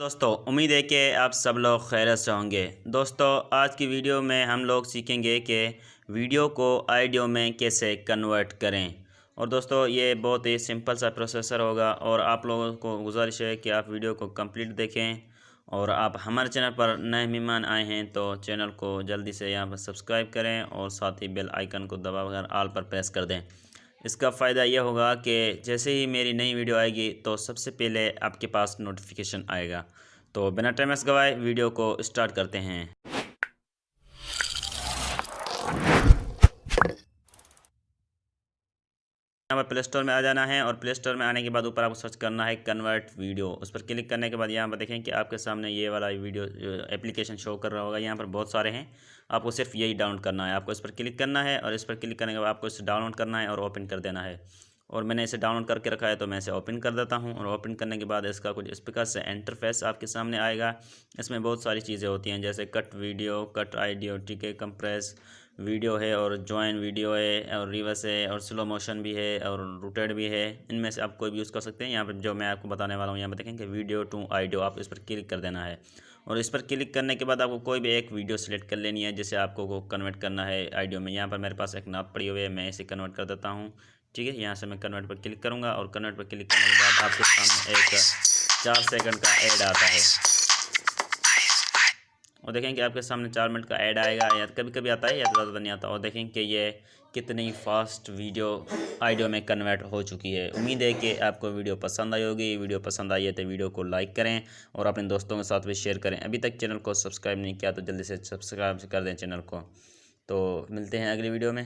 दोस्तों उम्मीद है कि आप सब लोग खैरियत से होंगे। दोस्तों आज की वीडियो में हम लोग सीखेंगे कि वीडियो को ऑडियो में कैसे कन्वर्ट करें। और दोस्तों ये बहुत ही सिंपल सा प्रोसेसर होगा और आप लोगों को गुजारिश है कि आप वीडियो को कंप्लीट देखें। और आप हमारे चैनल पर नए मेहमान आए हैं तो चैनल को जल्दी से यहाँ पर सब्सक्राइब करें और साथ ही बेल आइकन को दबाकर ऑल पर प्रेस कर दें। इसका फ़ायदा यह होगा कि जैसे ही मेरी नई वीडियो आएगी तो सबसे पहले आपके पास नोटिफिकेशन आएगा। तो बिना टाइम वेस्ट गवाए वीडियो को स्टार्ट करते हैं। यहाँ पर प्ले स्टोर में आ जाना है और प्ले स्टोर में आने के बाद ऊपर आपको सर्च करना है कन्वर्ट वीडियो। उस पर क्लिक करने के बाद यहाँ पर देखें कि आपके सामने ये वाला वीडियो एप्लीकेशन शो कर रहा होगा। यहाँ पर बहुत सारे हैं, आपको सिर्फ यही डाउनलोड करना है। आपको इस पर क्लिक करना है और इस पर क्लिक करने के बाद आपको इसे डाउनलोड करना है और ओपन कर देना है। और मैंने इसे डाउनलोड करके रखा है तो मैं इसे ओपन कर देता हूँ। और ओपन करने के बाद इसका कुछ इस प्रकार से इंटरफेस आपके सामने आएगा। इसमें बहुत सारी चीज़ें होती हैं जैसे कट वीडियो, कट ऑडियो, ठीक है, कंप्रेस वीडियो है और जॉइन वीडियो है और रिवर्स है और स्लो मोशन भी है और रोटेट भी है। इनमें से आप कोई भी यूज़ कर सकते हैं। यहाँ पर जो मैं आपको बताने वाला हूँ, यहाँ पर देखें कि वीडियो टू ऑडियो, आप इस पर क्लिक कर देना है। और इस पर क्लिक करने के बाद आपको कोई भी एक वीडियो सेलेक्ट कर लेनी है जिसे आपको को कन्वर्ट करना है ऑडियो में। यहाँ पर मेरे पास एक नात पड़ी हुई है, मैं इसे कन्वर्ट कर देता हूँ। ठीक है, यहाँ से मैं कन्वर्ट पर क्लिक करूँगा और कन्वर्ट पर क्लिक करने के बाद आपके सामने एक 4 सेकंड का ऐड आता है। और देखें कि आपके सामने 4 मिनट का ऐड आएगा, या कभी कभी आता है या ज़्यादा नहीं आता। और देखें कि ये कितनी फास्ट वीडियो ऑडियो में कन्वर्ट हो चुकी है। उम्मीद है कि आपको वीडियो पसंद आई होगी। वीडियो पसंद आई है तो वीडियो को लाइक करें और अपने दोस्तों के साथ भी शेयर करें। अभी तक चैनल को सब्सक्राइब नहीं किया तो जल्दी से सब्सक्राइब कर दें चैनल को। तो मिलते हैं अगली वीडियो में।